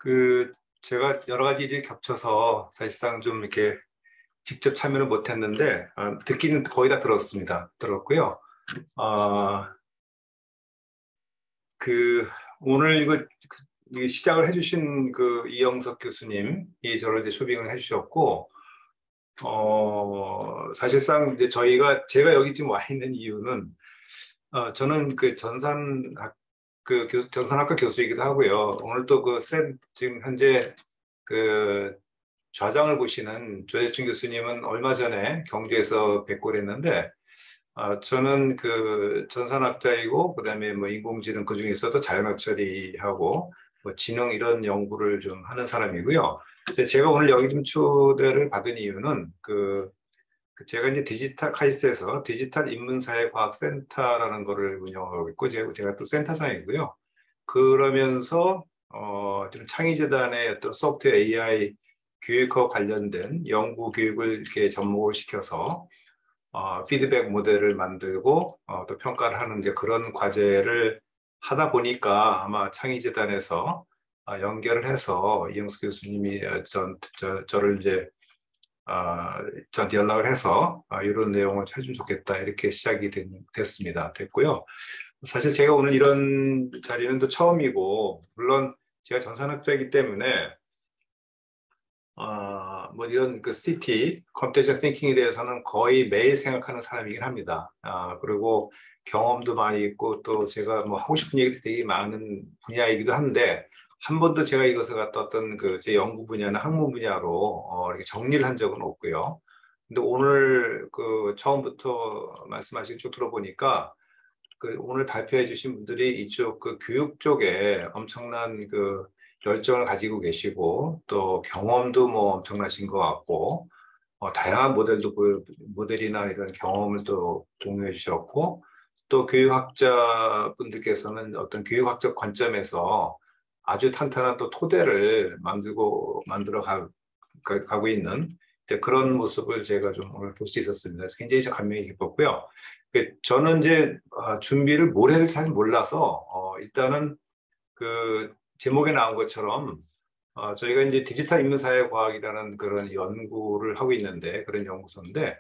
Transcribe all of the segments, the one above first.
그 제가 여러 가지 일이 겹쳐서 사실상 좀 이렇게 직접 참여를 못했는데 듣기는 거의 다 들었고요. 아, 그 오늘 이 시작을 해주신 그 이영석 교수님이 저를 이제 초빙을 해주셨고, 사실상 이제 제가 여기 지금 와 있는 이유는 저는 그 전산학과 교수이기도 하고요. 오늘 또 지금 현재 그 좌장을 보시는 조대춘 교수님은 얼마 전에 경주에서 뵙고 그랬는데, 저는 그 전산학자이고, 그다음에 뭐 인공지능 그 중에서도 자연학 처리하고, 뭐 지능 이런 연구를 좀 하는 사람이고요. 근데 제가 오늘 여기 좀 초대를 받은 이유는 제가 이제 카이스트에서 디지털 인문사회과학센터라는 거를 운영하고 있고, 제가 또 센터장이고요. 그러면서 좀 창의재단의 어떤 소프트웨어 AI 교육과 관련된 연구 교육을 이렇게 접목을 시켜서 피드백 모델을 만들고 또 평가를 하는 이제 그런 과제를 하다 보니까 아마 창의재단에서 연결을 해서 이영수 교수님이 저를 이제 저한테 연락을 해서 이런 내용을 해주면 좋겠다 이렇게 시작이 됐고요. 사실 제가 오늘 이런 자리는 또 처음이고, 물론 제가 전산학자이기 때문에 뭐 이런 그 CT, 컴퓨테이션 띵킹에 대해서는 거의 매일 생각하는 사람이긴 합니다. 그리고 경험도 많이 있고 또 제가 뭐 하고 싶은 얘기도 되게 많은 분야이기도 한데, 한 번도 제가 이것을 갖다 어떤 제 연구 분야나 학문 분야로 이렇게 정리를 한 적은 없고요. 근데 오늘 처음부터 말씀하신 쭉 들어보니까 오늘 발표해 주신 분들이 이쪽 교육 쪽에 엄청난 열정을 가지고 계시고, 또 경험도 뭐 엄청나신 것 같고, 다양한 모델이나 이런 경험을 또 공유해 주셨고, 또 교육학자 분들께서는 어떤 교육학적 관점에서 아주 탄탄한 또 토대를 가고 있는 그런 모습을 제가 좀 오늘 볼 수 있었습니다. 그래서 굉장히 감명이 깊었고요. 저는 이제 준비를 뭘 해야 될지 사실 몰라서 일단은 제목에 나온 것처럼 저희가 이제 디지털 인문사회과학이라는 그런 연구를 하고 있는데, 그런 연구소인데,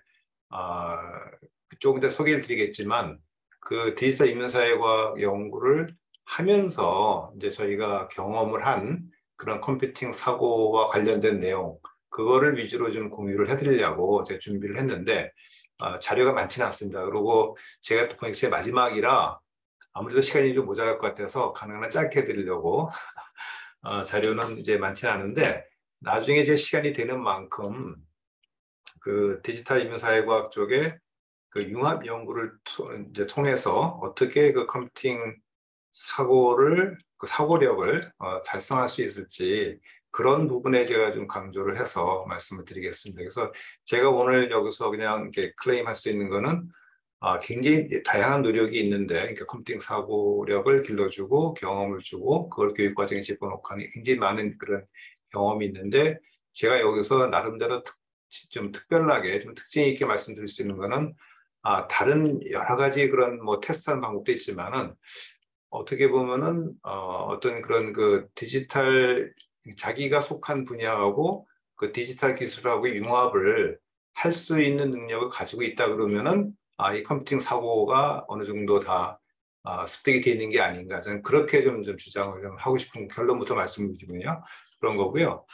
조금 이따 소개를 드리겠지만 그 디지털 인문사회과학 연구를 하면서 이제 저희가 경험을 한 그런 컴퓨팅 사고와 관련된 내용, 그거를 위주로 좀 공유를 해드리려고 제가 준비를 했는데, 자료가 많지는 않습니다. 그리고 제가 또 보니까 제 마지막이라 아무래도 시간이 좀 모자랄 것 같아서 가능한 한 짧게 해드리려고 자료는 이제 많지는 않은데, 나중에 제 시간이 되는 만큼 디지털 인문사회과학 쪽에 융합 연구를 이제 통해서 어떻게 컴퓨팅 사고력을 달성할 수 있을지, 그런 부분에 제가 좀 강조를 해서 말씀을 드리겠습니다. 그래서 제가 오늘 여기서 그냥 이렇게 클레임할 수 있는 거는 굉장히 다양한 노력이 있는데, 그러니까 컴퓨팅 사고력을 길러주고 경험을 주고 그걸 교육 과정에 집어넣고 하는 굉장히 많은 그런 경험이 있는데, 제가 여기서 나름대로 좀 특별하게 좀 특징 있게 말씀드릴 수 있는 거는 다른 여러 가지 그런 뭐 테스트하는 방법도 있지만은, 어떻게 보면은 어떤 그런 디지털 자기가 속한 분야하고 디지털 기술하고 융합을 할 수 있는 능력을 가지고 있다 그러면은 이 컴퓨팅 사고가 어느 정도 다 습득이 되어 있는 게 아닌가, 저는 그렇게 좀 주장을 좀 하고 싶은 결론부터 말씀드리군요. 그런 거고요.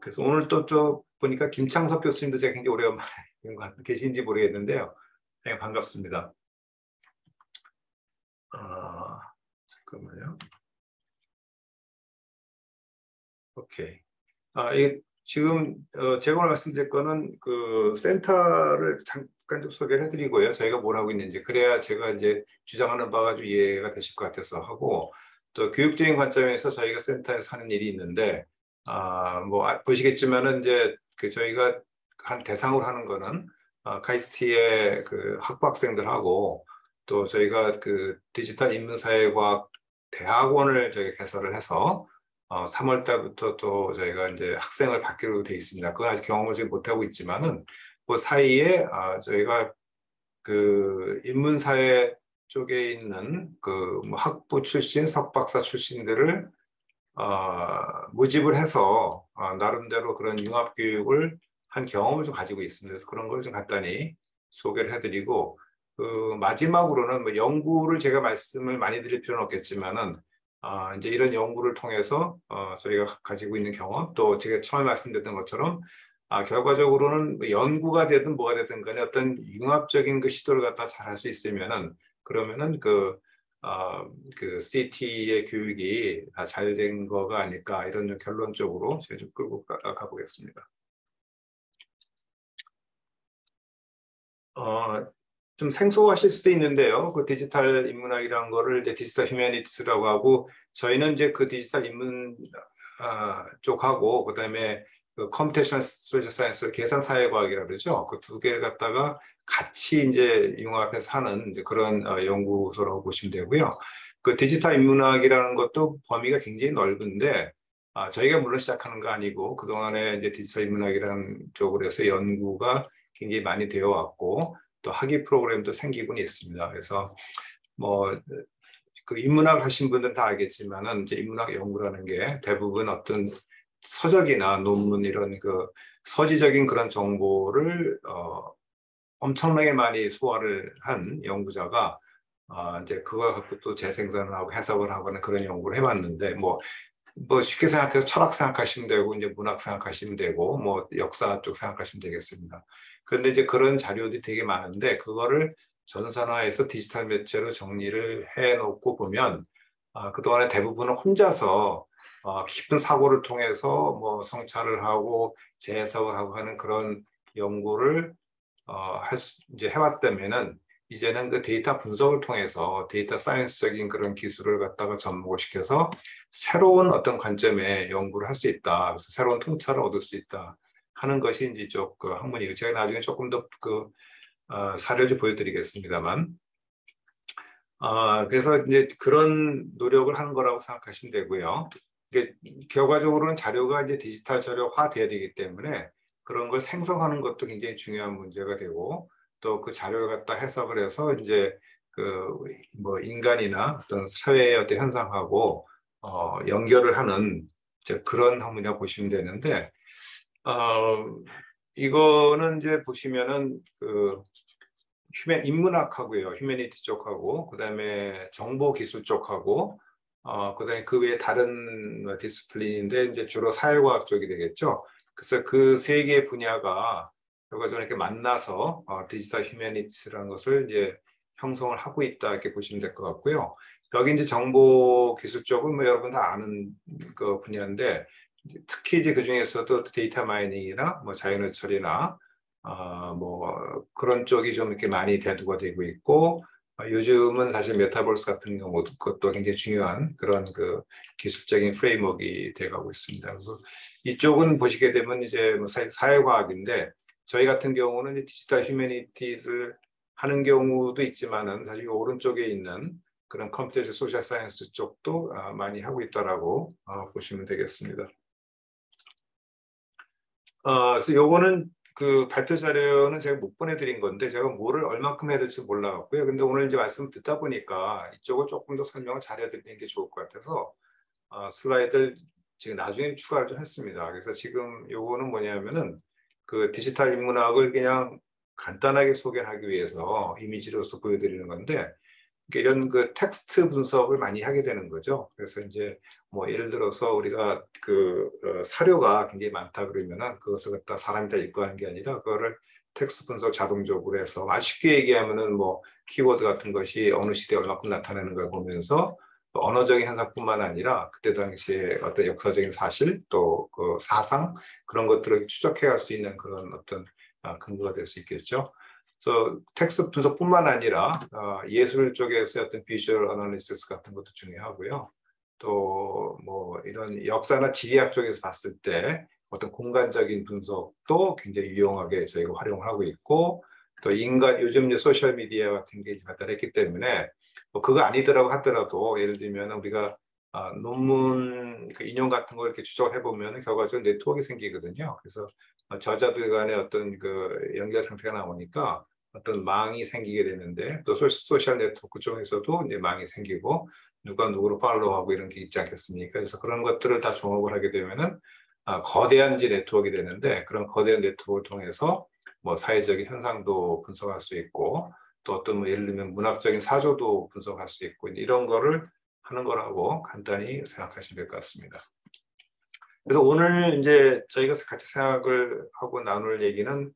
그래서 오늘 또 보니까 김창석 교수님도 제가 굉장히 오래간만에 계신지 모르겠는데요. 네, 반갑습니다. 잠깐만요. 오케이. 이게 지금 제가 오늘 말씀드릴 거는 센터를 잠깐 좀 소개를 해드리고요. 저희가 뭘 하고 있는지, 그래야 제가 이제 주장하는 바가 좀 이해가 되실 것 같아서 하고, 또 교육적인 관점에서 저희가 센터에서 하는 일이 있는데, 보시겠지만은 이제 저희가 한 대상으로 하는 거는 카이스트의 학부학생들하고, 또 저희가 디지털 인문사회과학 대학원을 저희가 개설을 해서 3월 달부터 또 저희가 이제 학생을 받기로 돼 있습니다. 그건 아직 경험을 지금 못하고 있지만은, 그 사이에 저희가 인문사회 쪽에 있는 뭐 학부 출신, 석박사 출신들을 모집을 해서 나름대로 그런 융합 교육을 한 경험을 좀 가지고 있습니다. 그래서 그런 걸 좀 간단히 소개를 해드리고 그 마지막으로는 뭐 연구를 제가 말씀을 많이 드릴 필요는 없겠지만은 이제 이런 연구를 통해서 저희가 가지고 있는 경험 또 제가 처음에 말씀드렸던 것처럼 결과적으로는 뭐 연구가 되든 뭐가 되든 간에 어떤 융합적인 그 시도를 갖다 잘 할 수 있으면은 그러면은 그 CT의 교육이 다 잘 된 거가 아닐까 이런 결론적으로 제가 좀 끌고 가보겠습니다. 좀 생소하실 수도 있는데요. 그 디지털 인문학이라는 거를 이제 디지털 휴머니티스라고 하고 저희는 이제 그 디지털 인문 쪽하고 그다음에 그 컴퓨테이션 소셜 사이언스 계산 사회과학이라고 그러죠. 그 두 개를 갖다가 같이 이제 융합해서 하는 이제 그런 연구소라고 보시면 되고요. 그 디지털 인문학이라는 것도 범위가 굉장히 넓은데 저희가 물론 시작하는 거 아니고 그동안에 이제 디지털 인문학이라는 쪽으로 해서 연구가 굉장히 많이 되어 왔고 또 학위 프로그램도 생기곤 있습니다. 그래서 뭐 그 인문학 하신 분들은 다 알겠지만은 이제 인문학 연구라는 게 대부분 어떤 서적이나 논문 이런 그 서지적인 그런 정보를 엄청나게 많이 소화를 한 연구자가 이제 그걸 갖고 또 재생산을 하고 해석을 하거나 그런 연구를 해왔는데 뭐 쉽게 생각해서 철학 생각하시면 되고 이제 문학 생각하시면 되고 뭐 역사 쪽 생각하시면 되겠습니다. 그런데 이제 그런 자료들이 되게 많은데 그거를 전산화해서 디지털 매체로 정리를 해놓고 보면 그동안에 대부분은 혼자서 깊은 사고를 통해서 뭐 성찰을 하고 재해석을 하고 하는 그런 연구를 이제 해왔다면은 이제는 그 데이터 분석을 통해서 데이터 사이언스적인 그런 기술을 갖다가 접목을 시켜서 새로운 어떤 관점의 연구를 할 수 있다. 그래서 새로운 통찰을 얻을 수 있다. 하는 것이 이제 쪽 그 학문이고 제가 나중에 조금 더 사례를 좀 보여드리겠습니다만 그래서 이제 그런 노력을 하는 거라고 생각하시면 되고요. 이게 결과적으로는 자료가 이제 디지털 자료화 되어야 되기 때문에 그런 걸 생성하는 것도 굉장히 중요한 문제가 되고 또 그 자료를 갖다 해석을 해서 이제 그 뭐 인간이나 어떤 사회의 어떤 현상하고 연결을 하는 이제 그런 학문이라고 보시면 되는데 이거는 이제 보시면은 그 인문학하고요, 휴머니티 쪽하고, 그다음에 정보기술 쪽하고, 그다음에 그 외에 다른 디스플린인데 이제 주로 사회과학 쪽이 되겠죠. 그래서 그 세 개의 분야가 결과적으로 이렇게 만나서 디지털 휴머니티라는 것을 이제 형성을 하고 있다 이렇게 보시면 될 것 같고요. 여기 이제 정보기술 쪽은 뭐 여러분 다 아는 그 분야인데 특히 이제 그 중에서도 데이터 마이닝이나 뭐 자연의 처리나 뭐 그런 쪽이 좀 이렇게 많이 대두가 되고 있고 요즘은 사실 메타버스 같은 경우도 그것도 굉장히 중요한 그런 그 기술적인 프레임워크가 돼가고 있습니다. 그래서 이쪽은 보시게 되면 이제 뭐 사회과학인데 저희 같은 경우는 디지털 휴머니티를 하는 경우도 있지만은 사실 오른쪽에 있는 그런 컴퓨터 소셜 사이언스 쪽도 많이 하고 있다라고 보시면 되겠습니다. 그래서 요거는 그 발표 자료는 제가 못 보내드린 건데 제가 뭐를 얼만큼 해야 될지 몰라갖고요. 근데 오늘 이제 말씀 듣다 보니까 이쪽을 조금 더 설명을 잘 해드리는 게 좋을 것 같아서 슬라이드를 지금 나중에 추가를 좀 했습니다. 그래서 지금 요거는 뭐냐면은 그 디지털 인문학을 그냥 간단하게 소개하기 위해서 이미지로서 보여드리는 건데 이런 그 텍스트 분석을 많이 하게 되는 거죠. 그래서 이제 뭐 예를 들어서 우리가 그 사료가 굉장히 많다 그러면은 그것을 갖다 사람이 다 읽고 하는 게 아니라 그거를 텍스트 분석 자동적으로 해서 아주 쉽게 얘기하면은 뭐 키워드 같은 것이 어느 시대에 얼마큼 나타나는 걸 보면서 언어적인 현상뿐만 아니라 그때 당시에 어떤 역사적인 사실 또 그 사상 그런 것들을 추적해 갈 수 있는 그런 어떤 근거가 될 수 있겠죠. 그래서 텍스트 분석뿐만 아니라 예술 쪽에서 어떤 비주얼 어널리시스 같은 것도 중요하고요. 또 뭐 이런 역사나 지리학 쪽에서 봤을 때 어떤 공간적인 분석도 굉장히 유용하게 저희가 활용을 하고 있고 또 인간 요즘 이제 소셜 미디어 같은 게 발달했기 때문에 뭐 그거 아니더라고 하더라도 예를 들면 우리가 논문 그 인용 같은 걸 이렇게 추적해 보면 결과적으로 네트워크가 생기거든요. 그래서 저자들 간의 어떤 그 연결 상태가 나오니까 어떤 망이 생기게 되는데 또 소셜 네트워크 쪽에서도 이제 망이 생기고 누가 누구를 팔로우하고 이런 게 있지 않겠습니까? 그래서 그런 것들을 다 종합을 하게 되면은 거대한 이제 네트워크가 되는데 그런 거대한 네트워크를 통해서 뭐 사회적인 현상도 분석할 수 있고 또 어떤 뭐 예를 들면 문학적인 사조도 분석할 수 있고 이런 거를 하는 거라고 간단히 생각하시면 될 것 같습니다. 그래서 오늘 이제 저희가 같이 생각을 하고 나눌 얘기는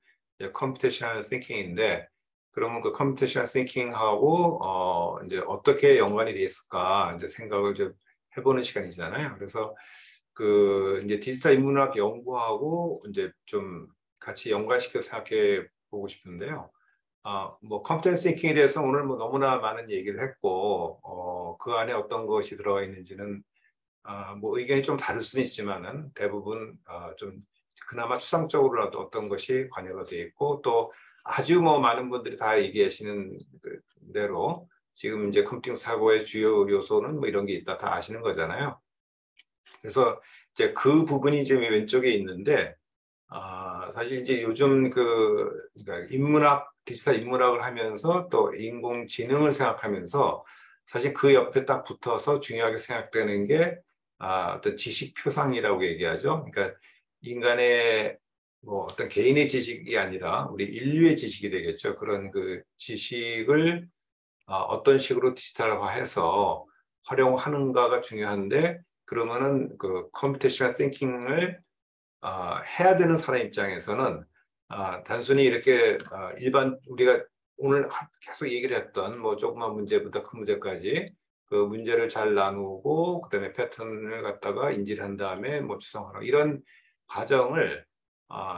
컴퓨테이셔널 띵킹인데 그러면 그 컴퓨테이셔널 띵킹하고 이제 어떻게 연관이 돼 있을까 이제 생각을 좀 해보는 시간이잖아요. 그래서 그 이제 디지털 인문학 연구하고 이제 좀 같이 연관시켜서 생각해 보고 싶은데요. 뭐 컴퓨터 띵킹에 대해서 오늘 뭐 너무나 많은 얘기를 했고 그 안에 어떤 것이 들어가 있는지는 뭐 의견이 좀 다를 수는 있지만은 대부분 좀 그나마 추상적으로라도 어떤 것이 관여가 되어 있고 또 아주 뭐 많은 분들이 다 얘기하시는 대로 지금 이제 컴퓨팅 사고의 주요 요소는 뭐 이런 게 있다 다 아시는 거잖아요. 그래서 이제 그 부분이 지금 왼쪽에 있는데 사실 이제 요즘 그러니까 인문학 디지털 인문학을 하면서 또 인공지능을 생각하면서 사실 그 옆에 딱 붙어서 중요하게 생각되는 게 어떤 지식 표상이라고 얘기하죠. 그러니까 인간의 뭐 어떤 개인의 지식이 아니라 우리 인류의 지식이 되겠죠. 그런 그 지식을 어떤 식으로 디지털화해서 활용하는가가 중요한데 그러면은 그 컴퓨테이셔널 띵킹을 해야 되는 사람 입장에서는 단순히 이렇게 일반 우리가 오늘 계속 얘기를 했던 뭐 조그만 문제부터 큰 문제까지 그 문제를 잘 나누고 그다음에 패턴을 갖다가 인지를 한 다음에 뭐 추상화하고 이런 과정을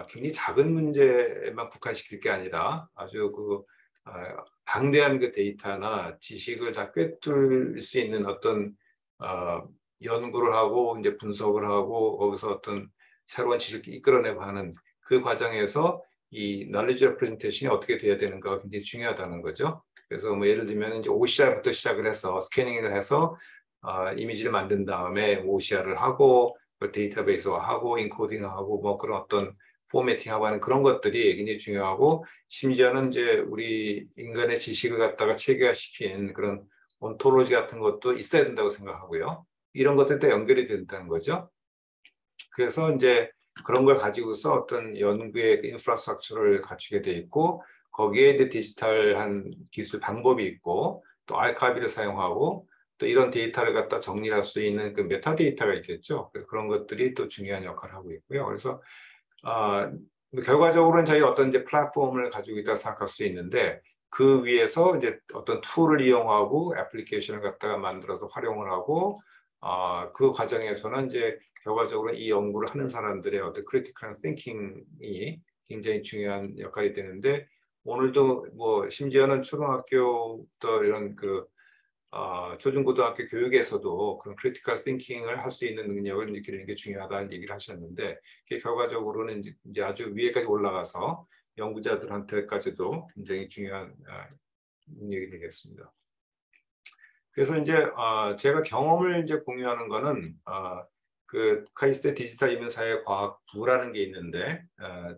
굉장히 작은 문제만 국한시킬 게 아니라 아주 그 방대한 그 데이터나 지식을 다 꿰뚫을 수 있는 어떤 연구를 하고 이제 분석을 하고 거기서 어떤 새로운 지식을 이끌어내고 하는 그 과정에서 이 knowledge representation이 어떻게 돼야 되는가가 굉장히 중요하다는 거죠. 그래서 뭐 예를 들면 이제 OCR부터 시작을 해서 스캐닝을 해서 이미지를 만든 다음에 OCR을 하고 데이터베이스화하고 인코딩하고 뭐 그런 어떤 포매팅하고 하는 그런 것들이 굉장히 중요하고 심지어는 이제 우리 인간의 지식을 갖다가 체계화시킨 그런 온토로지 같은 것도 있어야 된다고 생각하고요. 이런 것들이 다 연결이 된다는 거죠. 그래서 이제 그런 걸 가지고서 어떤 연구의 인프라스트럭처를 갖추게 돼 있고 거기에 이제 디지털한 기술 방법이 있고 또 알카이브를 사용하고 또 이런 데이터를 갖다 정리할 수 있는 그 메타데이터가 있겠죠. 그래서 그런 것들이 또 중요한 역할을 하고 있고요. 그래서 결과적으로는 저희 어떤 이제 플랫폼을 가지고 있다고 생각할 수 있는데 그 위에서 이제 어떤 툴을 이용하고 애플리케이션을 갖다가 만들어서 활용을 하고 그 과정에서는 이제 결과적으로 이 연구를 하는 사람들의 어떤 크리티컬 띵킹이 굉장히 중요한 역할이 되는데 오늘도 뭐 심지어는 초등학교부터 이런 그 초중고등학교 교육에서도 그런 크리티컬 띵킹을 할 수 있는 능력을 기르는 게 중요하다는 얘기를 하셨는데 결과적으로는 이제 아주 위에까지 올라가서 연구자들한테까지도 굉장히 중요한 능력이 되겠습니다. 그래서 이제 제가 경험을 이제 공유하는 거는 그 카이스트 디지털 인문사회과학부라는 게 있는데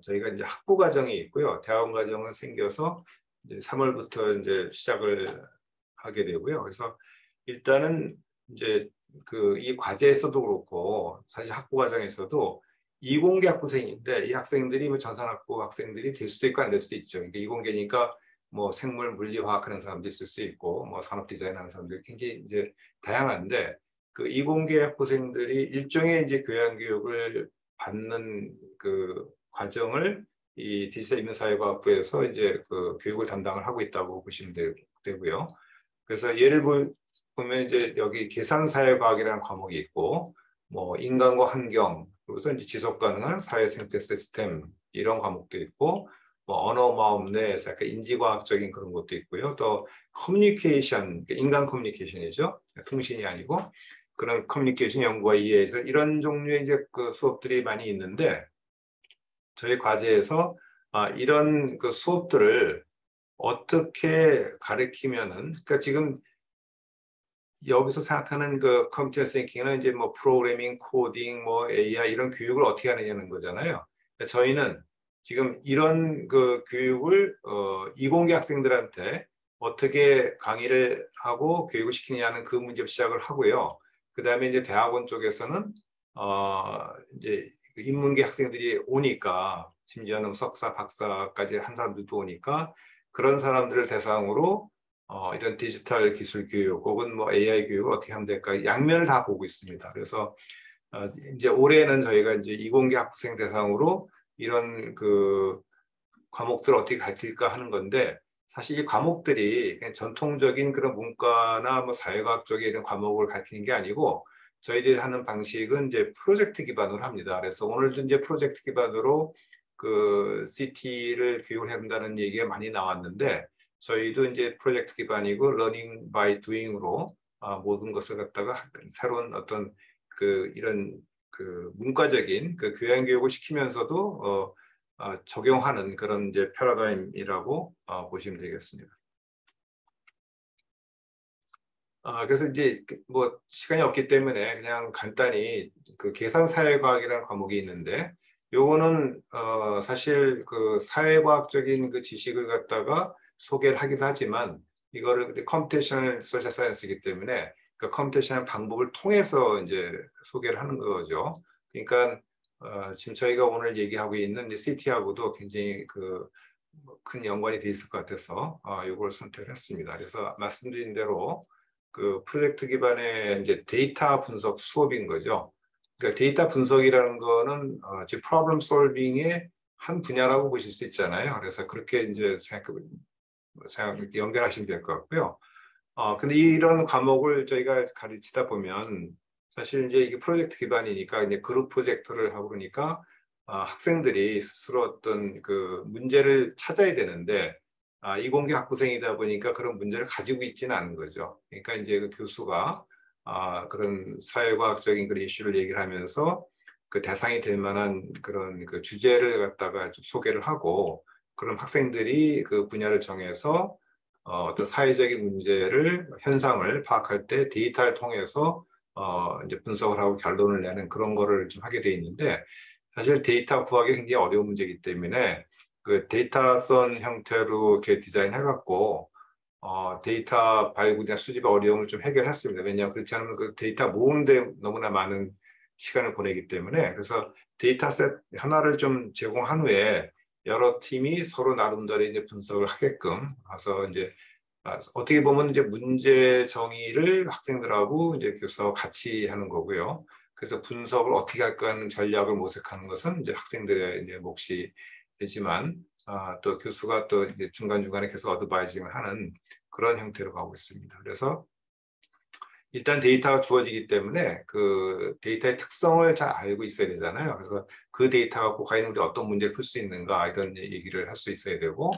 저희가 이제 학부 과정이 있고요. 대학원 과정은 생겨서 이제 3월부터 이제 시작을 하게 되고요. 그래서 일단은 이제 그 이 과제에서도 그렇고 사실 학부 과정에서도 이공계 학부생인데 이 학생들이 뭐 전산학부 학생들이 될 수도 있고 안 될 수도 있죠. 그러니까 이공계니까 뭐 생물, 물리, 화학 하는 사람도 있을 수 있고 뭐 산업 디자인 하는 사람들 굉장히 이제 다양한데 그 이공계 학부생들이 일종의 이제 교양 교육을 받는 그 과정을 이 디지털 인문사회과학부에서 이제 그 교육을 담당을 하고 있다고 보시면 되고요. 그래서 예를 보면 이제 여기 계산사회과학이라는 과목이 있고 뭐 인간과 환경 그래서 이제 지속 가능한 사회 생태 시스템 이런 과목도 있고 뭐 언어 마음 내에서 약간 인지과학적인 그런 것도 있고요. 또 커뮤니케이션 인간 커뮤니케이션이죠. 통신이 아니고 그런 커뮤니케이션 연구와 이해에서 이런 종류의 이제 그 수업들이 많이 있는데 저희 과제에서 이런 그 수업들을 어떻게 가르치면은 그러니까 지금 여기서 생각하는 그 컴퓨터 싱킹은 이제 뭐 프로그래밍, 코딩, 뭐 AI 이런 교육을 어떻게 하느냐는 거잖아요. 저희는 지금 이런 그 교육을 이공계 학생들한테 어떻게 강의를 하고 교육을 시키느냐는 그 문제부터 시작을 하고요. 그 다음에 이제 대학원 쪽에서는 이제 인문계 학생들이 오니까 심지어는 석사, 박사까지 한 사람들도 오니까 그런 사람들을 대상으로 이런 디지털 기술 교육 혹은 뭐 AI 교육을 어떻게 하면 될까 양면을 다 보고 있습니다. 그래서 이제 올해는 저희가 이제 이공계 학부생 대상으로 이런 그 과목들을 어떻게 가르칠까 하는 건데 사실 이 과목들이 그냥 전통적인 그런 문과나 뭐 사회과학적인 이런 과목을 가르치는 게 아니고 저희들이 하는 방식은 이제 프로젝트 기반으로 합니다. 그래서 오늘도 이제 프로젝트 기반으로 그 CT를 교육을 해야 된다는 얘기가 많이 나왔는데 저희도 이제 프로젝트 기반이고 러닝 바이 두잉으로 모든 것을 갖다가 새로운 어떤 그 이런 그 문과적인 그 교양 교육을 시키면서도 적용하는 그런 이제 패러다임이라고 보시면 되겠습니다. 그래서 이제 뭐 시간이 없기 때문에 그냥 간단히 그 계산사회과학이라는 과목이 있는데 요거는 사실 그 사회과학적인 그 지식을 갖다가 소개를 하기도 하지만 이거를 컴퓨테이셔널 소셜 사이언스이기 때문에 그 컴퓨테이셔널 방법을 통해서 이제 소개를 하는 거죠. 그러니까 지금 저희가 오늘 얘기하고 있는 CT하고도 굉장히 그 큰 연관이 돼 있을 것 같아서 이걸 선택을 했습니다. 그래서 말씀드린 대로 그 프로젝트 기반의 이제 데이터 분석 수업인 거죠. 그러니까 데이터 분석이라는 거는 즉 프로블럼 솔빙의 한 분야라고 보실 수 있잖아요. 그래서 그렇게 이제 연결하시면 될 것 같고요. 근데 이런 과목을 저희가 가르치다 보면 사실 이제 이게 프로젝트 기반이니까 이제 그룹 프로젝트를 하고 그러니까 학생들이 스스로 어떤 그 문제를 찾아야 되는데 이공계 학부생이다 보니까 그런 문제를 가지고 있지는 않은 거죠. 그러니까 이제 그 교수가 그런 사회과학적인 그런 이슈를 얘기를 하면서 그 대상이 될 만한 그런 그 주제를 갖다가 좀 소개를 하고 그럼 학생들이 그 분야를 정해서 어떤 사회적인 문제를 현상을 파악할 때 데이터를 통해서 이제 분석을 하고 결론을 내는 그런 거를 좀 하게 돼 있는데 사실 데이터 구하기 굉장히 어려운 문제이기 때문에 그 데이터선 형태로 이렇게 디자인해갖고 데이터 발굴이나 수집의 어려움을 좀 해결했습니다. 왜냐하면 그렇지 않으면 그 데이터 모으는데 너무나 많은 시간을 보내기 때문에 그래서 데이터셋 하나를 좀 제공한 후에 여러 팀이 서로 나름대로 이제 분석을 하게끔 해서 이제 어떻게 보면 이제 문제 정의를 학생들하고 이제 교수하고 같이 하는 거고요. 그래서 분석을 어떻게 할까 하는 전략을 모색하는 것은 이제 학생들의 이제 몫이 되지만 또 교수가 또 이제 중간중간에 계속 어드바이징을 하는 그런 형태로 가고 있습니다. 그래서 일단 데이터가 주어지기 때문에 그 데이터의 특성을 잘 알고 있어야 되잖아요. 그래서 그 데이터가 과연 우리 어떤 문제를 풀 수 있는가 이런 얘기를 할 수 있어야 되고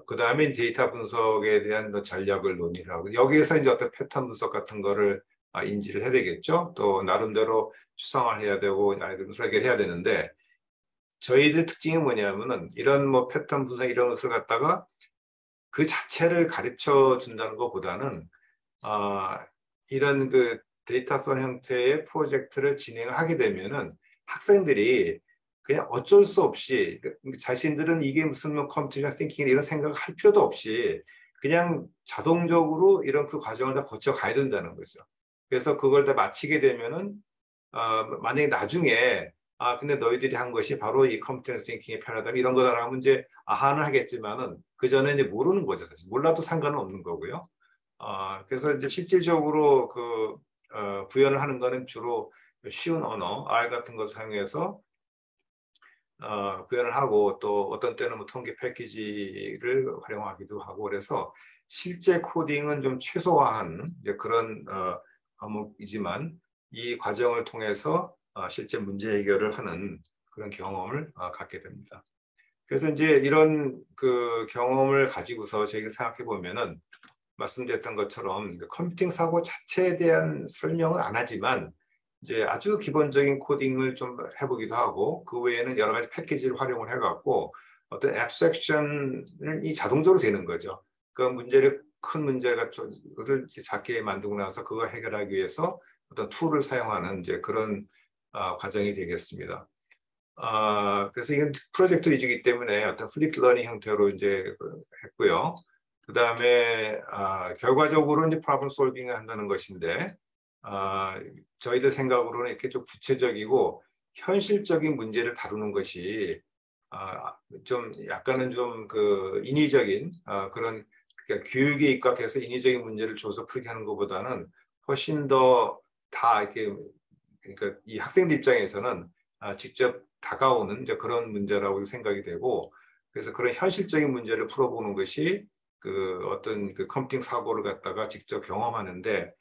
그 다음에 데이터 분석에 대한 전략을 논의를 하고 여기에서 이제 어떤 패턴 분석 같은 거를 인지를 해야 되겠죠. 또 나름대로 추상화를 해야 되고 알고리즘 설계를 해야 되는데 저희들 특징이 뭐냐면은 이런 뭐 패턴 분석 이런 것을 갖다가 그 자체를 가르쳐 준다는 것보다는 이런 그 데이터선 형태의 프로젝트를 진행을 하게 되면은 학생들이 그냥 어쩔 수 없이 자신들은 이게 무슨 뭐 컴퓨테이션 띵킹 이런 생각을 할 필요도 없이 그냥 자동적으로 이런 그 과정을 다 거쳐 가야 된다는 거죠. 그래서 그걸 다 마치게 되면은 만약에 나중에 근데 너희들이 한 것이 바로 이 컴퓨테이션 띵킹의 패러다임 이런 거다라면 이제 아하는 하겠지만은 그 전에 이제 모르는 거죠. 사실 몰라도 상관은 없는 거고요. 그래서 이제 실질적으로 그 구현을 하는 거는 주로 쉬운 언어, R 같은 걸 사용해서 구현을 하고 또 어떤 때는 뭐 통계 패키지를 활용하기도 하고 그래서 실제 코딩은 좀 최소화한 이제 그런 과목이지만 이 과정을 통해서 실제 문제 해결을 하는 그런 경험을 갖게 됩니다. 그래서 이제 이런 그 경험을 가지고서 저희가 생각해 보면은 말씀드렸던 것처럼 컴퓨팅 사고 자체에 대한 설명은 안 하지만 이제 아주 기본적인 코딩을 좀 해보기도 하고 그 외에는 여러 가지 패키지를 활용을 해갖고 어떤 앱섹션이 자동적으로 되는 거죠. 그 문제를 큰 문제를 작게 만들고 나서 그걸 해결하기 위해서 어떤 툴을 사용하는 이제 그런 과정이 되겠습니다. 그래서 이건 프로젝트 위주이기 때문에 어떤 플립 러닝 형태로 이제 했고요. 그다음에 결과적으로 이제 프로블럼 솔빙을 한다는 것인데 저희들 생각으로는 이렇게 좀 구체적이고 현실적인 문제를 다루는 것이 좀 약간은 좀 그 인위적인 그런 그러니까 교육에 입각해서 인위적인 문제를 줘서 풀게 하는 것보다는 훨씬 더 다 이렇게 그러니까 이 학생들 입장에서는 직접 다가오는 이제 그런 문제라고 생각이 되고 그래서 그런 현실적인 문제를 풀어보는 것이 그 어떤 그 컴퓨팅 사고를 갖다가 직접 경험하는데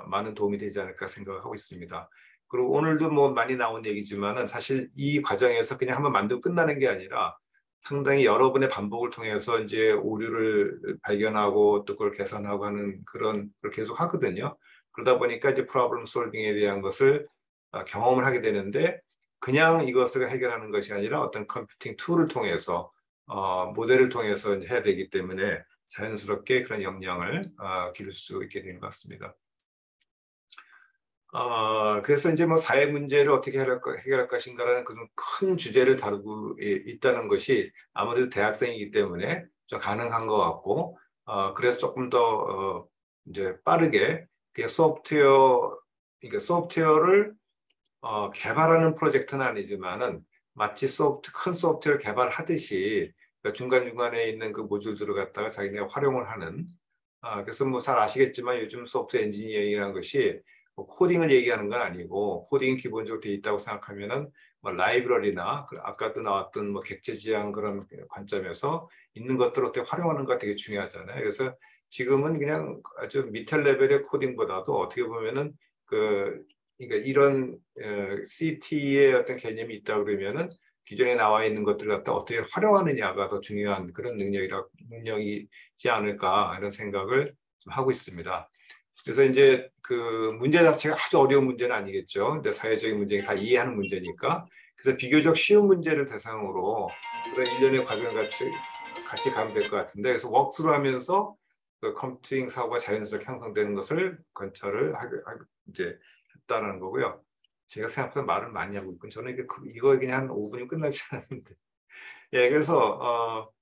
많은 도움이 되지 않을까 생각하고 있습니다. 그리고 오늘도 뭐 많이 나온 얘기지만은 사실 이 과정에서 그냥 한번 만들고 끝나는 게 아니라 상당히 여러 번의 반복을 통해서 이제 오류를 발견하고 또 그걸 개선하고 하는 그런 걸 계속 하거든요. 그러다 보니까 이제 프로블럼 솔빙에 대한 것을 경험을 하게 되는데 그냥 이것을 해결하는 것이 아니라 어떤 컴퓨팅 툴을 통해서 모델을 통해서 해야 되기 때문에 자연스럽게 그런 역량을 기를 수 있게 되는 것 같습니다. 그래서 이제 뭐 사회 문제를 어떻게 해결할 것인가라는 그런 큰 주제를 다루고 있다는 것이 아무래도 대학생이기 때문에 좀 가능한 것 같고, 그래서 조금 더 이제 빠르게 그냥 그러니까 소프트웨어를 개발하는 프로젝트는 아니지만은 마치 큰 소프트웨어 개발하듯이 그러니까 중간중간에 있는 그 모듈들을 갖다가 자기네가 활용을 하는 그래서 뭐 잘 아시겠지만 요즘 소프트웨어 엔지니어링이라는 것이 뭐 코딩을 얘기하는 건 아니고 코딩이 기본적으로 돼 있다고 생각하면은 뭐 라이브러리나 아까도 나왔던 뭐 객체 지향 그런 관점에서 있는 것들을 어떻게 활용하는가 되게 중요하잖아요. 그래서 지금은 그냥 아주 밑에 레벨의 코딩보다도 어떻게 보면은 그러니까 이런 CT의 어떤 개념이 있다 그러면은 기존에 나와 있는 것들을 갖다 어떻게 활용하느냐가 더 중요한 그런 능력이지 않을까 이런 생각을 좀 하고 있습니다. 그래서 이제 그 문제 자체가 아주 어려운 문제는 아니겠죠. 근데 사회적인 문제는 다 이해하는 문제니까. 그래서 비교적 쉬운 문제를 대상으로 그런 일련의 과정을 같이 가면 될 것 같은데, 그래서 웍스루 하면서 그 컴퓨팅 사고가 자연스럽게 형성되는 것을 관찰을 이제 했다는 거고요. 제가 생각보다 말을 많이 하고 있고, 저는 이거 그냥 한 5분이면 끝나지 않는데. 예, 그래서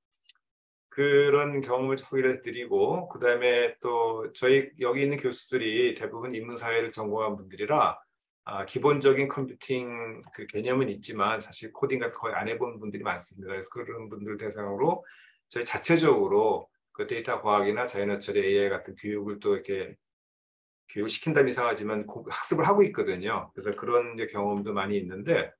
그런 경험을 소개를 드리고 그다음에 또 저희 여기 있는 교수들이 대부분 인문사회를 전공한 분들이라 기본적인 컴퓨팅 그 개념은 있지만 사실 코딩 같은 거의 안 해본 분들이 많습니다. 그래서 그런 분들 대상으로 저희 자체적으로 그 데이터 과학이나 자연어 처리 AI 같은 교육을 또 이렇게 교육시킨다면 이상하지만 학습을 하고 있거든요. 그래서 그런 이제 경험도 많이 있는데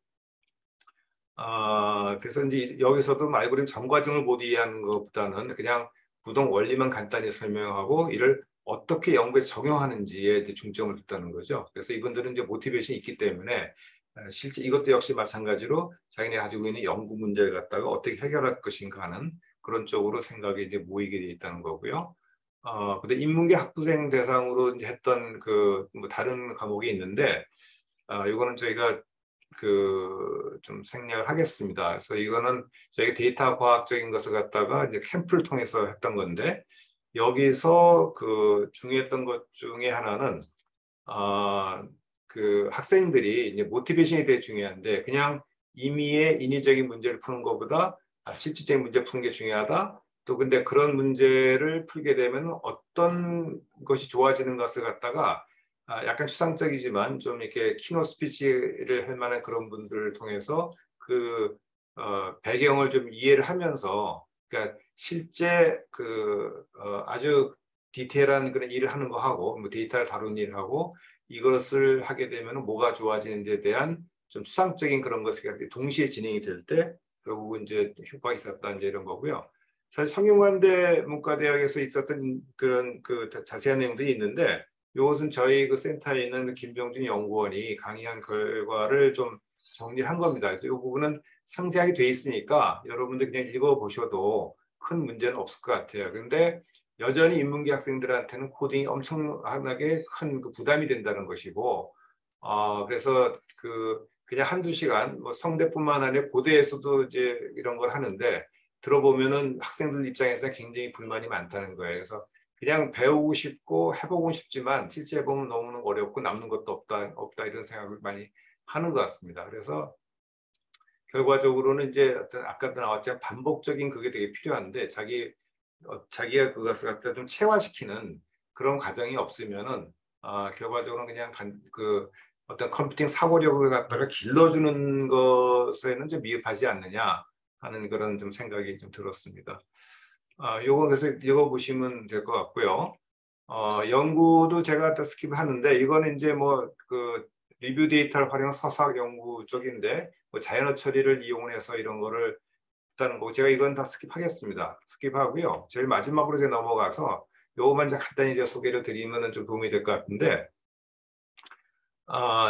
그래서 이제 여기서도 말 그대로 전 과정을 모두 이해하는 것보다는 그냥 구동 원리만 간단히 설명하고 이를 어떻게 연구에 적용하는지에 이제 중점을 뒀다는 거죠. 그래서 이분들은 이제 모티베이션이 있기 때문에 실제 이것도 역시 마찬가지로 자기네 가지고 있는 연구 문제를 갖다가 어떻게 해결할 것인가 하는 그런 쪽으로 생각이 이제 모이게 돼 있다는 거고요. 근데 인문계 학부생 대상으로 이제 했던 뭐 다른 과목이 있는데, 이거는 저희가 좀 생략을 하겠습니다. 그래서 이거는 저희가 데이터 과학적인 것을 갖다가 이제 캠프를 통해서 했던 건데, 여기서 중요했던 것 중에 하나는, 그 학생들이 이제 모티베이션이 되게 중요한데, 그냥 임의의 인위적인 문제를 푸는 것보다 실질적인 문제 푸는 게 중요하다. 또 근데 그런 문제를 풀게 되면 어떤 것이 좋아지는 것을 갖다가 약간 추상적이지만 좀 이렇게 키노 스피치를 할 만한 그런 분들을 통해서 배경을 좀 이해를 하면서 그러니까 실제 아주 디테일한 그런 일을 하는 거 하고 뭐 데이터를 다루는 일을 하고 이것을 하게 되면 뭐가 좋아지는지에 대한 좀 추상적인 그런 것이 동시에 진행이 될 때 결국 이제 효과가 있었다 이제 이런 거고요. 사실 성균관대 문과대학에서 있었던 그런 자세한 내용들이 있는데 이것은 저희 센터에 있는 김병준 연구원이 강의한 결과를 좀 정리를 한 겁니다. 그래서 이 부분은 상세하게 돼 있으니까 여러분들 그냥 읽어보셔도 큰 문제는 없을 것 같아요. 그런데 여전히 인문계 학생들한테는 코딩이 엄청나게 큰 부담이 된다는 것이고, 그래서 그냥 한두 시간, 뭐 성대뿐만 아니라 고대에서도 이제 이런 걸 하는데 들어보면은 학생들 입장에서 굉장히 불만이 많다는 거예요. 그래서 그냥 배우고 싶고 해보고 싶지만 실제 해보면 너무 어렵고 남는 것도 없다 이런 생각을 많이 하는 것 같습니다. 그래서 결과적으로는 이제 어떤 아까도 나왔지만 반복적인 그게 되게 필요한데 자기 자기가 그것을 갖다 좀 체화시키는 그런 과정이 없으면은 결과적으로는 그냥 그 어떤 컴퓨팅 사고력을 갖다가 길러주는 것에는 좀 미흡하지 않느냐 하는 그런 좀 생각이 좀 들었습니다. 요거 그래서 읽어보시면 될 것 같고요. 연구도 제가 또 스킵하는데 이거는 이제 뭐 그 리뷰 데이터를 활용한 서사학 연구 쪽인데 뭐 자연어 처리를 이용해서 이런 거를 했다는 거고 제가 이건 다 스킵하겠습니다. 스킵하고요. 제일 마지막으로 제가 넘어가서 요거만 이제 간단히 이제 소개를 드리면은 좀 도움이 될 것 같은데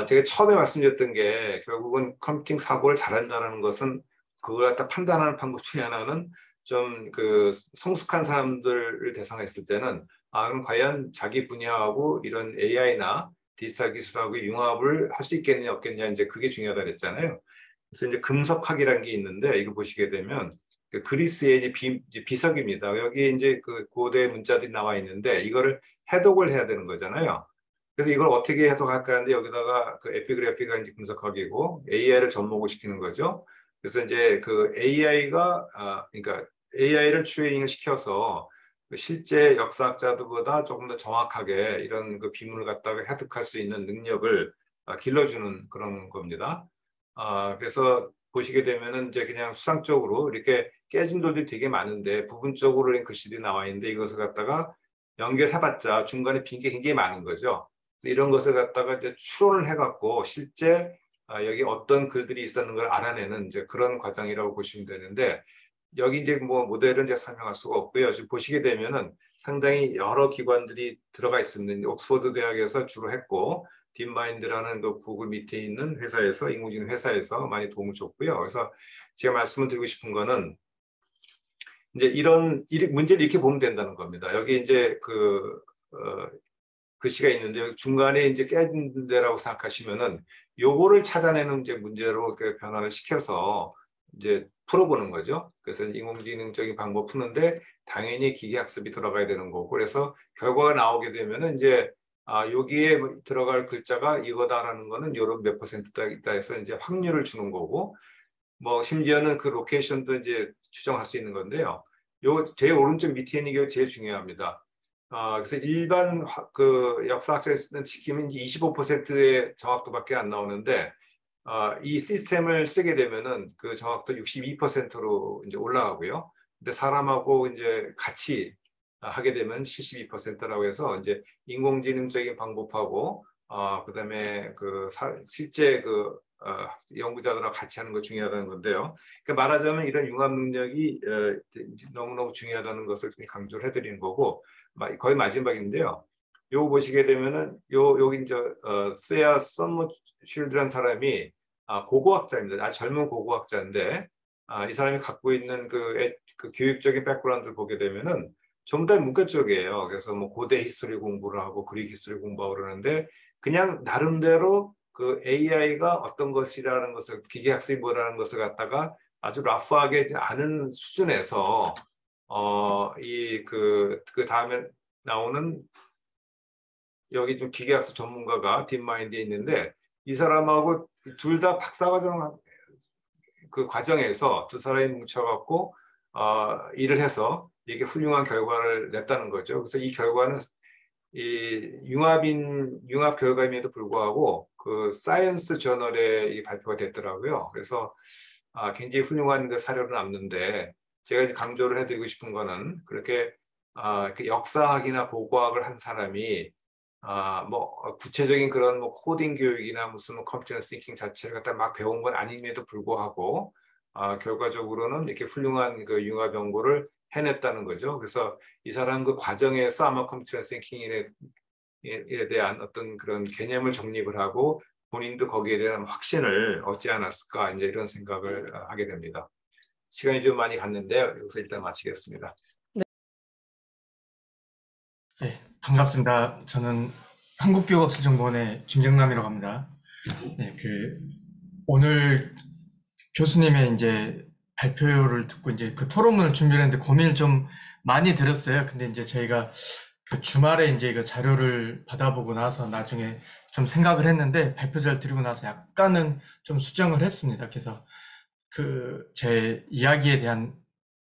제가 처음에 말씀드렸던 게 결국은 컴퓨팅 사고를 잘한다는 것은 그걸 갖다 판단하는 방법 중에 하나는 좀 그 성숙한 사람들을 대상했을 때는 그럼 과연 자기 분야하고 이런 AI나 디지털 기술하고 융합을 할 수 있겠냐 없겠냐 이제 그게 중요하다 그랬잖아요. 그래서 이제 금속학이라는 게 있는데 이거 보시게 되면 그 그리스의 비석입니다. 여기 이제 그 고대 문자들이 나와 있는데 이거를 해독을 해야 되는 거잖아요. 그래서 이걸 어떻게 해석할까 하는데 여기다가 그 에피그래피가 이제 분석학이고 AI를 접목을 시키는 거죠. 그래서 이제 그 AI가 그러니까 AI를 트레이닝을 시켜서 실제 역사학자들보다 조금 더 정확하게 이런 그 비문을 갖다가 해석할 수 있는 능력을 길러주는 그런 겁니다. 그래서 보시게 되면은 이제 그냥 수상적으로 이렇게 깨진 돌들이 되게 많은데 부분적으로 글씨들이 나와 있는데 이것을 갖다가 연결해봤자 중간에 빈 게 굉장히 많은 거죠. 이런 것을 갖다가 이제 추론을 해갖고 실제 여기 어떤 글들이 있었는 걸 알아내는 이제 그런 과정이라고 보시면 되는데 여기 이제 뭐 모델은 제가 설명할 수가 없고요. 지금 보시게 되면은 상당히 여러 기관들이 들어가 있습니다. 옥스퍼드 대학에서 주로 했고 딥마인드라는 그 구글 밑에 있는 회사에서 인공지능 회사에서 많이 도움을 줬고요. 그래서 제가 말씀을 드리고 싶은 거는 이제 이런 문제를 이렇게 보면 된다는 겁니다. 여기 이제 글씨가 있는데 중간에 이제 깨진 데라고 생각하시면은 요거를 찾아내는 이제 문제로 변화를 시켜서 이제 풀어보는 거죠. 그래서 인공지능적인 방법 푸는데 당연히 기계학습이 들어가야 되는 거고 그래서 결과가 나오게 되면은 이제 여기에 들어갈 글자가 이거다라는 거는 요런 몇 퍼센트다 있다 해서 이제 확률을 주는 거고 뭐 심지어는 그 로케이션도 이제 추정할 수 있는 건데요. 요 제일 오른쪽 밑에 있는 게 제일 중요합니다. 그래서 일반 그 역사학자에서는 지키면 25%의 정확도밖에 안 나오는데 이 시스템을 쓰게 되면은 그 정확도 62%로 이제 올라가고요. 근데 사람하고 이제 같이 하게 되면 72%라고 해서 이제 인공지능적인 방법하고 그다음에 실제 연구자들하고 같이 하는 거 중요하다는 건데요. 그러니까 말하자면 이런 융합 능력이 너무너무 중요하다는 것을 강조를 해드리는 거고 거의 마지막인데요. 요거 보시게 되면은 여기 이제 세아 썸머쉴드라는 사람이 고고학자입니다. 아주 젊은 고고학자인데 이 사람이 갖고 있는 그 교육적인 백그라운드를 보게 되면은 전부 다 문과 쪽이에요. 그래서 뭐 고대 히스토리 공부를 하고 그리스 히스토리 공부하고 그러는데 그냥 나름대로 그 AI가 어떤 것이라는 것을 기계학습이 뭐라는 것을 갖다가 아주 라프하게 아는 수준에서 그 다음에 나오는 여기 좀 기계학습 전문가가 딥마인드에 있는데 이 사람하고 둘 다 박사과정 그 과정에서 두 사람이 뭉쳐갖고 일을 해서 이게 훌륭한 결과를 냈다는 거죠. 그래서 이 결과는 이 융합 결과임에도 불구하고 그 사이언스 저널에 발표가 됐더라고요. 그래서 굉장히 훌륭한 그 사료를 남는데 제가 강조를 해드리고 싶은 거는 그렇게 그 역사학이나 고고학을 한 사람이 뭐 구체적인 그런 뭐 코딩 교육이나 무슨 컴퓨터 싱킹 자체를 갖다 막 배운 건 아님에도 불구하고 결과적으로는 이렇게 훌륭한 그 융합 연구를 해냈다는 거죠. 그래서 이 사람 그 과정에서 아마 컴퓨터 싱킹에 대한 어떤 그런 개념을 정립을 하고 본인도 거기에 대한 확신을 얻지 않았을까 이제 이런 생각을 하게 됩니다. 시간이 좀 많이 갔는데 여기서 일단 마치겠습니다. 네, 반갑습니다. 저는 한국교육학술정보원의 김정남이라고 합니다. 네, 오늘 교수님의 이제 발표를 듣고 이제 그 토론문을 준비했는데 고민을 좀 많이 들었어요. 근데 이제 저희가 그 주말에 이제 그 자료를 받아보고 나서 나중에 좀 생각을 했는데 발표자를 드리고 나서 약간은 좀 수정을 했습니다. 그래서 제 이야기에 대한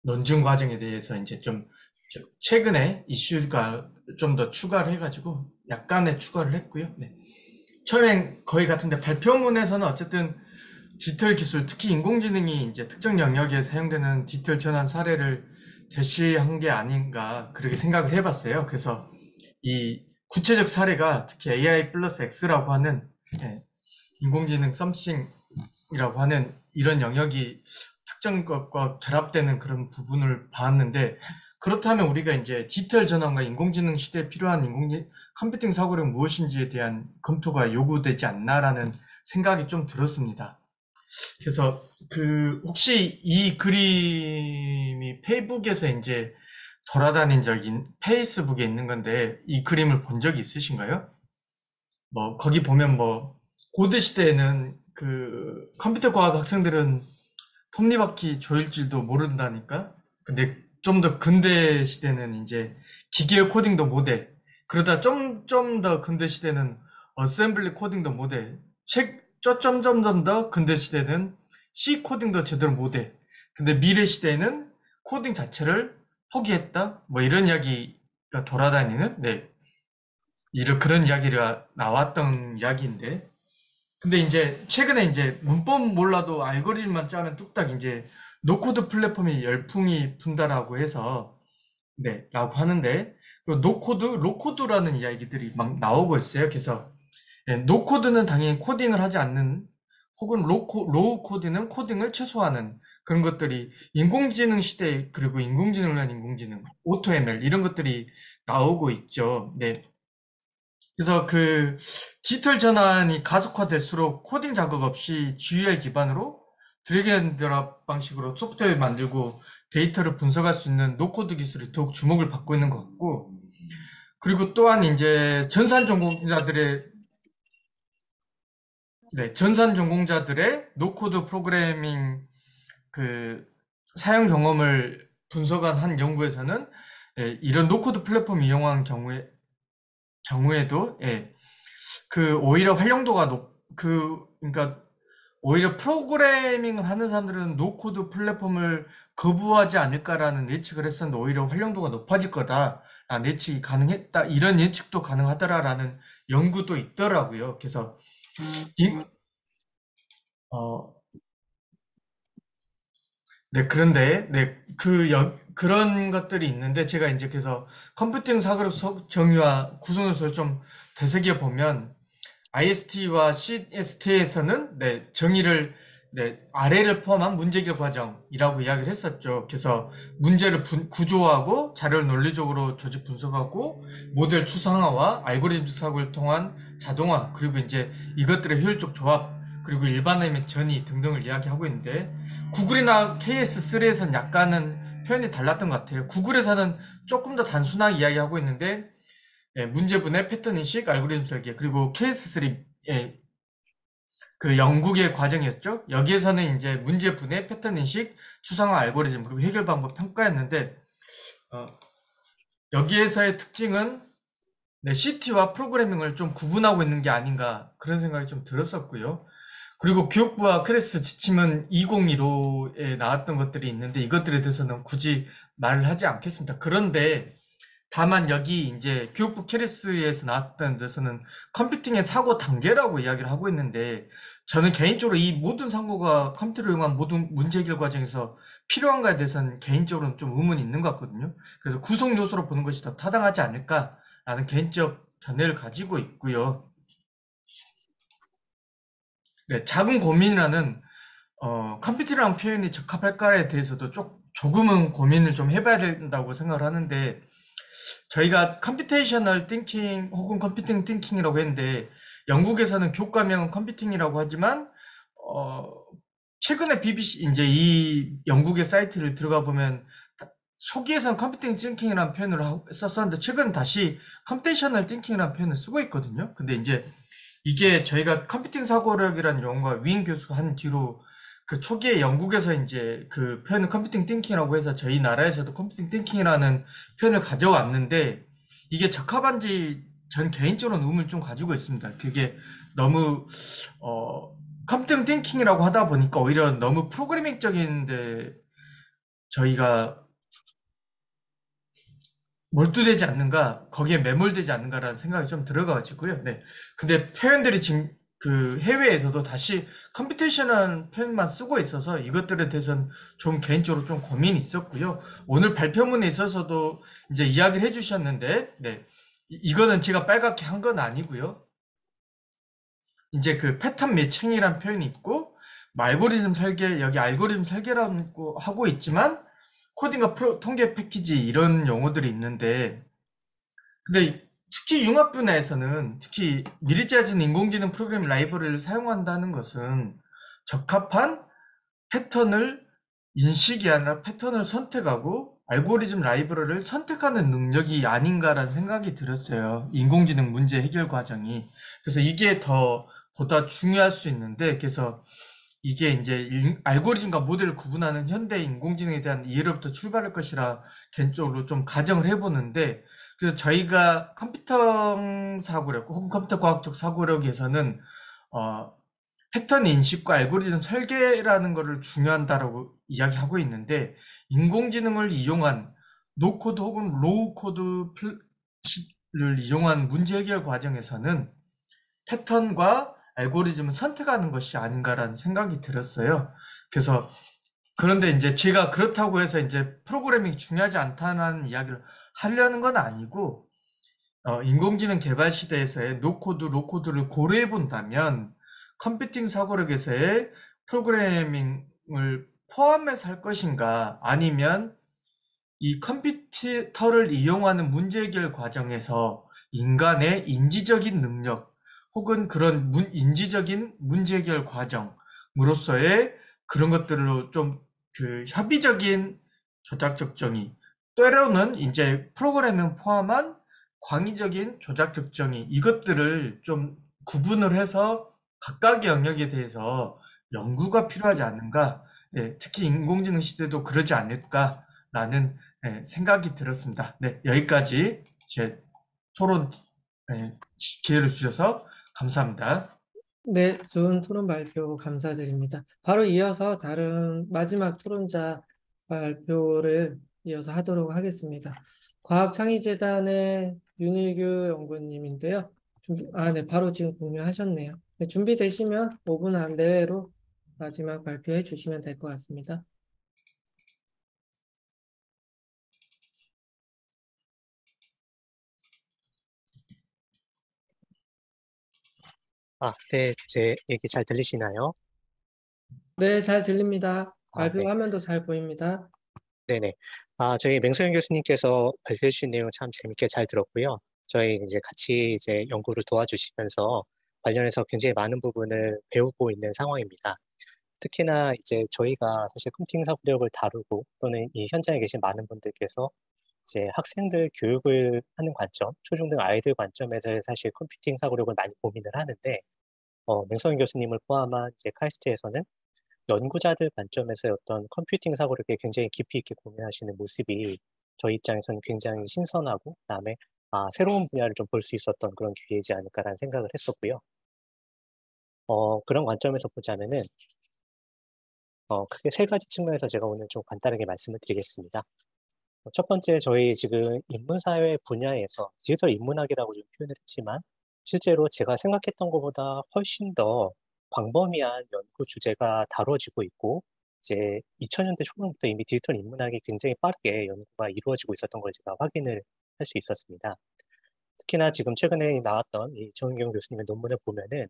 논증 과정에 대해서 이제 좀 최근에 이슈가 좀 더 추가를 해가지고 약간의 추가를 했고요. 네. 처음엔 거의 같은데 발표문에서는 어쨌든 디지털 기술, 특히 인공지능이 이제 특정 영역에 사용되는 디지털 전환 사례를 제시한 게 아닌가 그렇게 생각을 해봤어요. 그래서 이 구체적 사례가 특히 AI 플러스 X라고 하는 예, 인공지능 썸씽이라고 하는 이런 영역이 특정 것과 결합되는 그런 부분을 봤는데 그렇다면 우리가 이제 디지털 전환과 인공지능 시대에 필요한 컴퓨팅 사고력 무엇인지에 대한 검토가 요구되지 않나라는 생각이 좀 들었습니다. 그래서 혹시 이 그림이 페이북에서 이제 돌아다닌 적인 페이스북에 있는 건데 이 그림을 본 적이 있으신가요? 뭐 거기 보면 뭐 고대 시대에는 컴퓨터 과학 학생들은 톱니바퀴 조일 줄도 모른다니까. 근데 좀 더 근대 시대는 이제 기계 코딩도 못해. 그러다 좀 더 근대 시대는 어셈블리 코딩도 못해. 점점 더 근대 시대는 C 코딩도 제대로 못해. 근데 미래 시대에는 코딩 자체를 포기했다. 뭐 이런 이야기가 돌아다니는, 네. 그런 이야기가 나왔던 이야기인데. 근데 이제 최근에 이제 문법 몰라도 알고리즘만 짜면 뚝딱 이제 노코드 플랫폼이 열풍이 분다라고 해서 네, 라고 하는데 그 노코드, 로코드라는 이야기들이 막 나오고 있어요. 그래서 예, 노코드는 당연히 코딩을 하지 않는 혹은 로우 코드는 코딩을 최소화하는 그런 것들이 인공지능 시대 그리고 인공지능을 위한 인공지능, 오토 ML 이런 것들이 나오고 있죠. 네. 그래서 디지털 전환이 가속화될수록 코딩 작업 없이 GUI 기반으로 드래그 앤 드랍 방식으로 소프트웨어를 만들고 데이터를 분석할 수 있는 노코드 기술이 더욱 주목을 받고 있는 것 같고, 그리고 또한 이제 전산 전공자들의 노코드 프로그래밍 그 사용 경험을 분석한 한 연구에서는 예, 이런 노코드 플랫폼 이용한 경우에도 예, 오히려 활용도가 그러니까 오히려 프로그래밍을 하는 사람들은 노코드 플랫폼을 거부하지 않을까라는 예측을 했었는데 오히려 활용도가 높아질 거다라는 예측이 가능했다. 이런 예측도 가능하더라라는 연구도 있더라고요. 그래서 이, 어, 네, 그런데 네, 그런 것들이 있는데 제가 이제 그래서 컴퓨팅 사고력 정의와 구성 요소를 좀 되새겨 보면 IST와 CST에서는 네, 정의를 네, 아래를 포함한 문제결 과정이라고 이야기를 했었죠. 그래서 문제를 구조화하고 자료를 논리적으로 조직 분석하고 모델 추상화와 알고리즘 사고를 통한 자동화 그리고 이제 이것들의 효율적 조합 그리고 일반화의 전이 등등을 이야기하고 있는데 구글이나 KS3에서는 약간은 표현이 달랐던 것 같아요. 구글에서는 조금 더 단순하게 이야기하고 있는데 예, 문제분의 패턴 인식, 알고리즘 설계, 그리고 케이스3, 예, 영국의 과정이었죠. 여기에서는 이제 문제분의 패턴 인식, 추상화 알고리즘, 그리고 해결 방법 평가였는데, 어, 여기에서의 특징은 네, CT와 프로그래밍을 좀 구분하고 있는 게 아닌가, 그런 생각이 좀 들었었고요. 그리고 교육부와 클래스 지침은 2015에 나왔던 것들이 있는데, 이것들에 대해서는 굳이 말을 하지 않겠습니다. 그런데, 다만 여기 이제 교육부 캐리스에서 나왔던 데서는 컴퓨팅의 사고 단계라고 이야기를 하고 있는데 저는 개인적으로 이 모든 사고가 컴퓨터를 이용한 모든 문제 해결 과정에서 필요한가에 대해서는 개인적으로는 좀 의문이 있는 것 같거든요. 그래서 구성 요소로 보는 것이 더 타당하지 않을까라는 개인적 견해를 가지고 있고요. 네, 작은 고민이라는 컴퓨터라는 표현이 적합할까에 대해서도 조금은 고민을 좀 해봐야 된다고 생각을 하는데 저희가 컴퓨테이셔널 띵킹 혹은 컴퓨팅 띵킹이라고 했는데 영국에서는 교과명은 컴퓨팅이라고 하지만 어, 최근에 BBC 이제 이 영국의 사이트를 들어가 보면 초기에선 컴퓨팅 띵킹이라는 표현을 썼었는데 최근 다시 컴퓨테이셔널 띵킹이라는 표현을 쓰고 있거든요. 근데 이제 이게 저희가 컴퓨팅 사고력이라는 용어가 윈 교수가 한 뒤로 초기에 영국에서 이제 표현을 컴퓨팅 띵킹이라고 해서 저희 나라에서도 컴퓨팅 띵킹이라는 표현을 가져왔는데 이게 적합한지 전 개인적으로는 의문을 좀 가지고 있습니다. 그게 너무 컴퓨팅 띵킹이라고 하다 보니까 오히려 너무 프로그래밍적인데 저희가 몰두되지 않는가, 거기에 매몰되지 않는가라는 생각이 좀 들어가지고요. 네. 근데 표현들이 지금 그 해외에서도 다시 컴퓨테이셔널 표현만 쓰고 있어서 이것들에 대해서는 좀 개인적으로 좀 고민이 있었고요. 오늘 발표문에 있어서도 이제 이야기를 해주셨는데, 네. 이거는 제가 빨갛게 한 건 아니고요. 이제 그 패턴 매칭이란 표현이 있고, 뭐 알고리즘 설계, 여기 알고리즘 설계라고 하고 있지만, 코딩과 통계 패키지 이런 용어들이 있는데, 근데 특히 융합 분야에서는 특히 미리 짜진 인공지능 프로그래밍 라이브러리를 사용한다는 것은 적합한 패턴을 인식이 아니라 패턴을 선택하고 알고리즘 라이브러리를 선택하는 능력이 아닌가라는 생각이 들었어요. 인공지능 문제 해결 과정이. 그래서 이게 더 보다 중요할 수 있는데, 그래서 이게 이제 알고리즘과 모델을 구분하는 현대 인공지능에 대한 이해로부터 출발할 것이라 개인적으로 좀 가정을 해보는데, 그래서 저희가 컴퓨터 사고력 혹은 컴퓨터 과학적 사고력에서는 어, 패턴 인식과 알고리즘 설계라는 것을 중요한다라고 이야기하고 있는데, 인공지능을 이용한 노코드 혹은 로우 코드를 이용한 문제 해결 과정에서는 패턴과 알고리즘을 선택하는 것이 아닌가라는 생각이 들었어요. 그래서 그런데 이제 제가 그렇다고 해서 이제 프로그래밍이 중요하지 않다는 이야기를 하려는 건 아니고, 인공지능 개발 시대에서의 노코드, 로코드를 고려해 본다면 컴퓨팅 사고력에서의 프로그래밍을 포함해서 할 것인가, 아니면 이 컴퓨터를 이용하는 문제 해결 과정에서 인간의 인지적인 능력 혹은 그런 인지적인 문제 해결 과정으로서의 그런 것들로 좀 그 협의적인 조작적 정의, 때로는 이제 프로그래밍 포함한 광의적인 조작적 정의, 이것들을 좀 구분을 해서 각각의 영역에 대해서 연구가 필요하지 않는가. 예, 특히 인공지능 시대도 그러지 않을까라는 생각이 들었습니다. 네, 여기까지 제 토론 기회를 주셔서 감사합니다. 네, 좋은 토론 발표 감사드립니다. 바로 이어서 다른 마지막 토론자 발표를 이어서 하도록 하겠습니다. 과학창의재단의 윤일규 연구원님인데요. 네, 바로 지금 공유하셨네요. 네, 준비되시면 5분 안내로 마지막 발표해 주시면 될 것 같습니다. 네, 제 얘기 잘 들리시나요? 네, 잘 들립니다. 발표 네, 화면도 잘 보입니다. 네네. 저희 맹소영 교수님께서 발표해 주신 내용 참 재밌게 잘 들었고요. 저희 이제 같이 이제 연구를 도와주시면서 관련해서 굉장히 많은 부분을 배우고 있는 상황입니다. 특히나 이제 저희가 사실 컴퓨팅 사고력을 다루고 또는 이 현장에 계신 많은 분들께서 이제 학생들 교육을 하는 관점, 초중등 아이들 관점에서 사실 컴퓨팅 사고력을 많이 고민을 하는데, 맹소영 교수님을 포함한 이제 카이스트에서는 연구자들 관점에서의 어떤 컴퓨팅 사고력에 굉장히 깊이 있게 고민하시는 모습이 저희 입장에서는 굉장히 신선하고 그다음에 새로운 분야를 좀 볼 수 있었던 그런 기회이지 않을까라는 생각을 했었고요. 그런 관점에서 보자면은 크게 세 가지 측면에서 제가 오늘 좀 간단하게 말씀을 드리겠습니다. 첫 번째, 저희 지금 인문사회 분야에서 디지털 인문학이라고 좀 표현을 했지만 실제로 제가 생각했던 것보다 훨씬 더 광범위한 연구 주제가 다뤄지고 있고 이제 2000년대 초반부터 이미 디지털 인문학이 굉장히 빠르게 연구가 이루어지고 있었던 걸 제가 확인을 할 수 있었습니다. 특히나 지금 최근에 나왔던 이 정은경 교수님의 논문을 보면은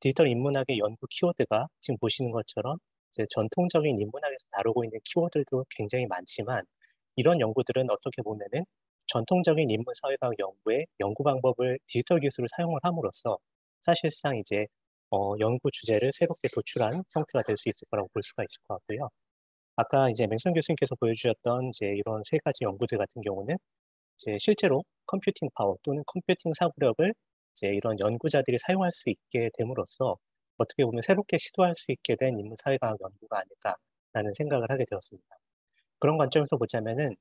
디지털 인문학의 연구 키워드가 지금 보시는 것처럼 이제 전통적인 인문학에서 다루고 있는 키워드도 굉장히 많지만 이런 연구들은 어떻게 보면은 전통적인 인문 사회과학 연구의 연구 방법을 디지털 기술을 사용을 함으로써 사실상 이제 연구 주제를 새롭게 도출한 형태가 될 수 있을 거라고 볼 수가 있을 것 같고요. 아까 이제 맹선 교수님께서 보여주셨던 이제 이런 세 가지 연구들 같은 경우는 이제 실제로 컴퓨팅 파워 또는 컴퓨팅 사고력을 이제 이런 연구자들이 사용할 수 있게 됨으로써 어떻게 보면 새롭게 시도할 수 있게 된 인문 사회과학 연구가 아닐까라는 생각을 하게 되었습니다. 그런 관점에서 보자면은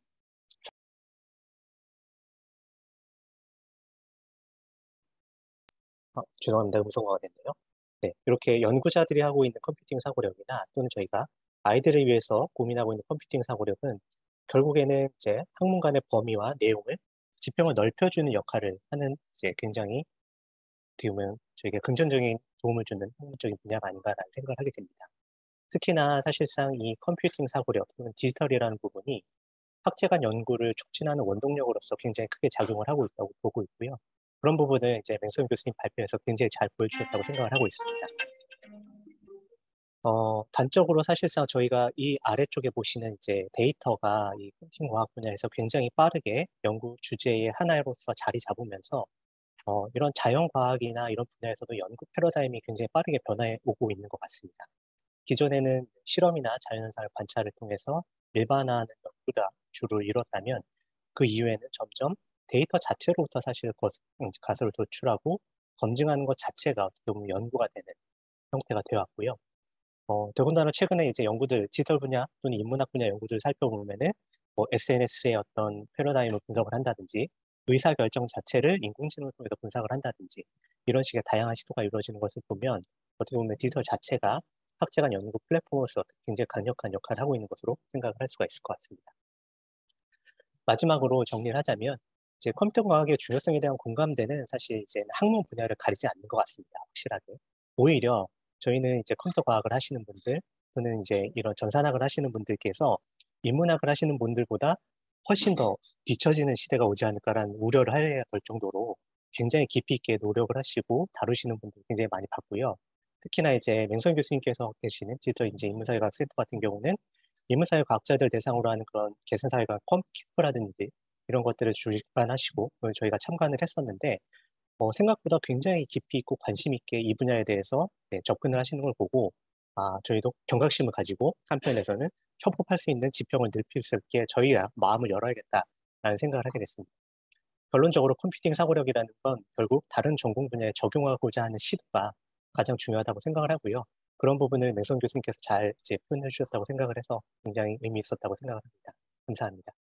죄송합니다. 무성화가 됐네요. 네, 이렇게 연구자들이 하고 있는 컴퓨팅 사고력이나 또는 저희가 아이들을 위해서 고민하고 있는 컴퓨팅 사고력은 결국에는 이제 학문간의 범위와 내용을 지평을 넓혀주는 역할을 하는 이제 굉장히 어떻게 보면 저에게 긍정적인 도움을 주는 학문적인 분야가 아닌가라는 생각을 하게 됩니다. 특히나 사실상 이 컴퓨팅 사고력 또는 디지털이라는 부분이 학제 간 연구를 촉진하는 원동력으로서 굉장히 크게 작용을 하고 있다고 보고 있고요. 그런 부분을 이제 맹소영 교수님 발표에서 굉장히 잘 보여주셨다고 생각을 하고 있습니다. 단적으로 사실상 저희가 이 아래쪽에 보시는 이제 데이터가 이 컴퓨팅 과학 분야에서 굉장히 빠르게 연구 주제의 하나로서 자리 잡으면서 이런 자연과학이나 이런 분야에서도 연구 패러다임이 굉장히 빠르게 변화해 오고 있는 것 같습니다. 기존에는 실험이나 자연현상을 관찰을 통해서 일반화하는 연구가 주를 이뤘다면 그 이후에는 점점 데이터 자체로부터 사실 가설을 도출하고 검증하는 것 자체가 어떻게 보면 연구가 되는 형태가 되어왔고요. 더군다나 최근에 이제 연구들, 디지털 분야 또는 인문학 분야 연구들을 살펴보면은 뭐 SNS의 어떤 패러다임을 분석을 한다든지 의사결정 자체를 인공지능을 통해서 분석을 한다든지 이런 식의 다양한 시도가 이루어지는 것을 보면 어떻게 보면 디지털 자체가 학제 간 연구 플랫폼으로서 굉장히 강력한 역할을 하고 있는 것으로 생각을 할 수가 있을 것 같습니다. 마지막으로 정리를 하자면 이제 컴퓨터 과학의 중요성에 대한 공감대는 사실 이제 학문 분야를 가리지 않는 것 같습니다. 확실하게. 오히려 저희는 이제 컴퓨터 과학을 하시는 분들 또는 이제 이런 전산학을 하시는 분들께서 인문학을 하시는 분들보다 훨씬 더 뒤처지는 시대가 오지 않을까라는 우려를 해야 될 정도로 굉장히 깊이 있게 노력을 하시고 다루시는 분들 굉장히 많이 봤고요. 특히나 이제 맹선 교수님께서 계시는 디지털 이제 인문사회과학 센터 같은 경우는 인문사회 과학자들 대상으로 하는 그런 계승사회과학 캠프라든지 이런 것들을 주관하시고 저희가 참관을 했었는데 생각보다 굉장히 깊이 있고 관심 있게 이 분야에 대해서 접근을 하시는 걸 보고 저희도 경각심을 가지고 한편에서는 협업할 수 있는 지평을 넓힐 수 있게 저희 마음을 열어야겠다라는 생각을 하게 됐습니다. 결론적으로 컴퓨팅 사고력이라는 건 결국 다른 전공 분야에 적용하고자 하는 시도가 가장 중요하다고 생각을 하고요. 그런 부분을 맹선 교수님께서 잘 이제 표현해 주셨다고 생각을 해서 굉장히 의미 있었다고 생각을 합니다. 감사합니다.